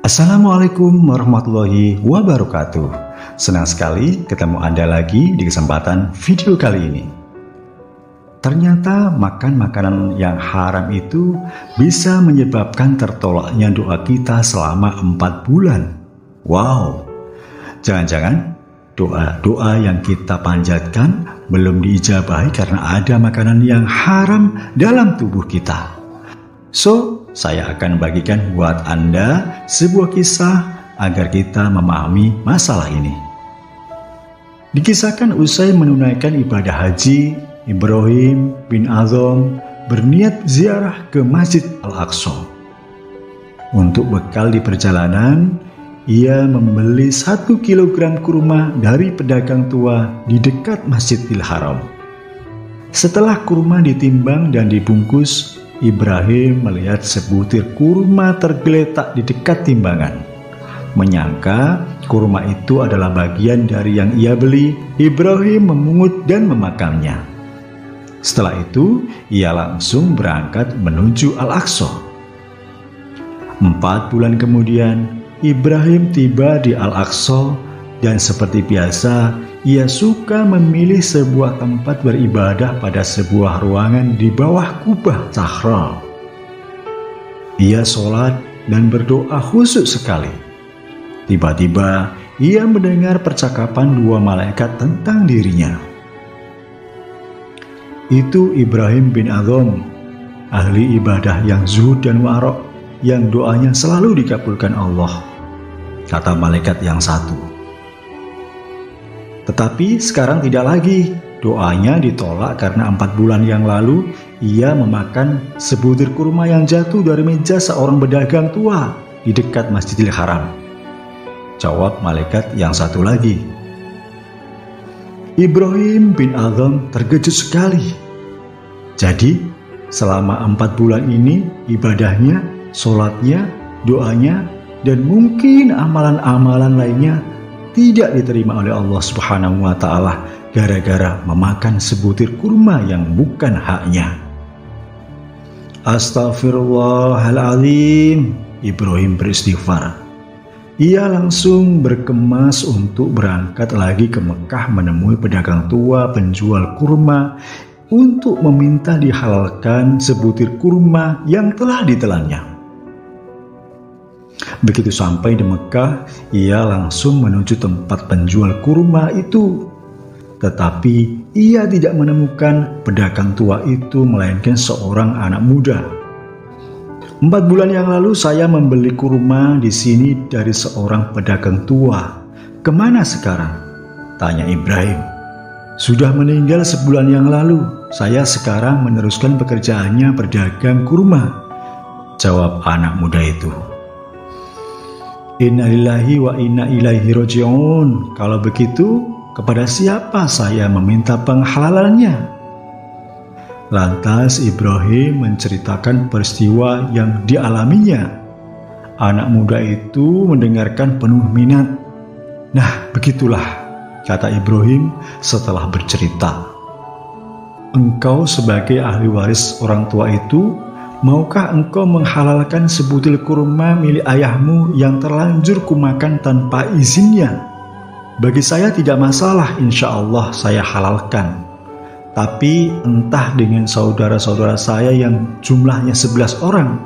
Assalamualaikum warahmatullahi wabarakatuh. Senang sekali ketemu Anda lagi di kesempatan video kali ini. Ternyata makan makanan yang haram itu bisa menyebabkan tertolaknya doa kita selama 4 bulan. Wow, jangan-jangan doa-doa yang kita panjatkan belum diijabahi karena ada makanan yang haram dalam tubuh kita. Saya akan bagikan buat Anda sebuah kisah agar kita memahami masalah ini. Dikisahkan usai menunaikan ibadah haji, Ibrahim bin Adham berniat ziarah ke Masjid Al-Aqsa. Untuk bekal di perjalanan, ia membeli 1 kilogram kurma dari pedagang tua di dekat Masjidil Haram. Setelah kurma ditimbang dan dibungkus, Ibrahim melihat sebutir kurma tergeletak di dekat timbangan. Menyangka kurma itu adalah bagian dari yang ia beli, Ibrahim memungut dan memakannya. Setelah itu, ia langsung berangkat menuju Al-Aqsa. 4 bulan kemudian, Ibrahim tiba di Al-Aqsa dan seperti biasa, ia suka memilih sebuah tempat beribadah pada sebuah ruangan di bawah kubah Sahra. Ia sholat dan berdoa khusyuk sekali. Tiba-tiba ia mendengar percakapan 2 malaikat tentang dirinya. Itu Ibrahim bin Adham, ahli ibadah yang zuhud dan warok, yang doanya selalu dikabulkan Allah, kata malaikat yang satu. Tetapi sekarang tidak lagi, doanya ditolak karena 4 bulan yang lalu ia memakan sebutir kurma yang jatuh dari meja seorang pedagang tua di dekat Masjidil Haram. Jawab malaikat yang satu lagi. Ibrahim bin Adham terkejut sekali. Jadi selama 4 bulan ini ibadahnya, sholatnya, doanya, dan mungkin amalan-amalan lainnya tidak diterima oleh Allah Subhanahu wa Ta'ala gara-gara memakan sebutir kurma yang bukan haknya. Astaghfirullahaladzim, Ibrahim beristighfar. Ia langsung berkemas untuk berangkat lagi ke Mekah menemui pedagang tua penjual kurma untuk meminta dihalalkan sebutir kurma yang telah ditelannya. Begitu sampai di Mekah, ia langsung menuju tempat penjual kurma itu. Tetapi ia tidak menemukan pedagang tua itu, melainkan seorang anak muda. 4 bulan yang lalu saya membeli kurma di sini dari seorang pedagang tua. Kemana sekarang? Tanya Ibrahim. Sudah meninggal sebulan yang lalu. Saya sekarang meneruskan pekerjaannya berdagang kurma, jawab anak muda itu. Innalillahi wa inna ilaihi roji'un. Kalau begitu, kepada siapa saya meminta penghalalannya? Lantas Ibrahim menceritakan peristiwa yang dialaminya. Anak muda itu mendengarkan penuh minat. Nah, begitulah, kata Ibrahim setelah bercerita. Engkau sebagai ahli waris orang tua itu, maukah engkau menghalalkan sebutir kurma milik ayahmu yang terlanjur kumakan tanpa izinnya? Bagi saya tidak masalah, insya Allah saya halalkan. Tapi entah dengan saudara-saudara saya yang jumlahnya 11 orang.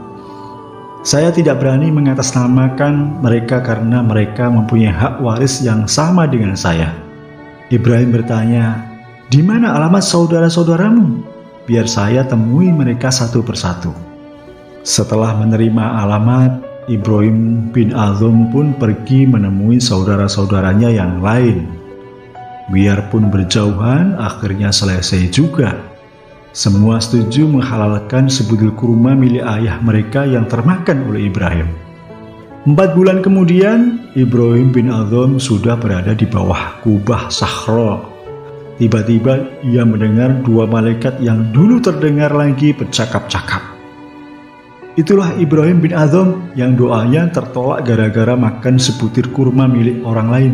Saya tidak berani mengatasnamakan mereka karena mereka mempunyai hak waris yang sama dengan saya. Ibrahim bertanya, di mana alamat saudara-saudaramu? Biar saya temui mereka satu persatu. Setelah menerima alamat, Ibrahim bin Adham pun pergi menemui saudara-saudaranya yang lain. Biarpun berjauhan, akhirnya selesai juga. Semua setuju menghalalkan sebutir kurma milik ayah mereka yang termakan oleh Ibrahim. 4 bulan kemudian, Ibrahim bin Adham sudah berada di bawah kubah Sahra. Tiba-tiba ia mendengar 2 malaikat yang dulu terdengar lagi bercakap-cakap. Itulah Ibrahim bin Adham yang doanya tertolak gara-gara makan sebutir kurma milik orang lain.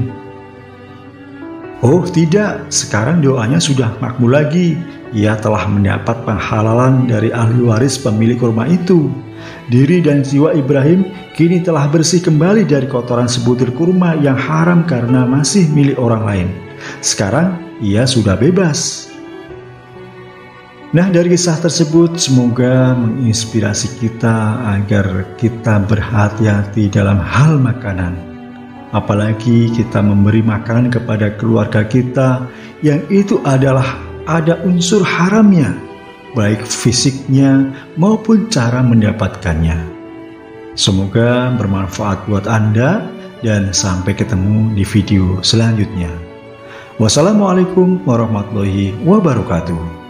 Oh tidak, sekarang doanya sudah makbul lagi. Ia telah mendapat penghalalan dari ahli waris pemilik kurma itu. Diri dan jiwa Ibrahim kini telah bersih kembali dari kotoran sebutir kurma yang haram karena masih milik orang lain. Sekarang ia sudah bebas. Nah, dari kisah tersebut semoga menginspirasi kita agar kita berhati-hati dalam hal makanan. Apalagi kita memberi makanan kepada keluarga kita yang itu adalah ada unsur haramnya, baik fisiknya maupun cara mendapatkannya. Semoga bermanfaat buat Anda dan sampai ketemu di video selanjutnya. Wassalamualaikum warahmatullahi wabarakatuh.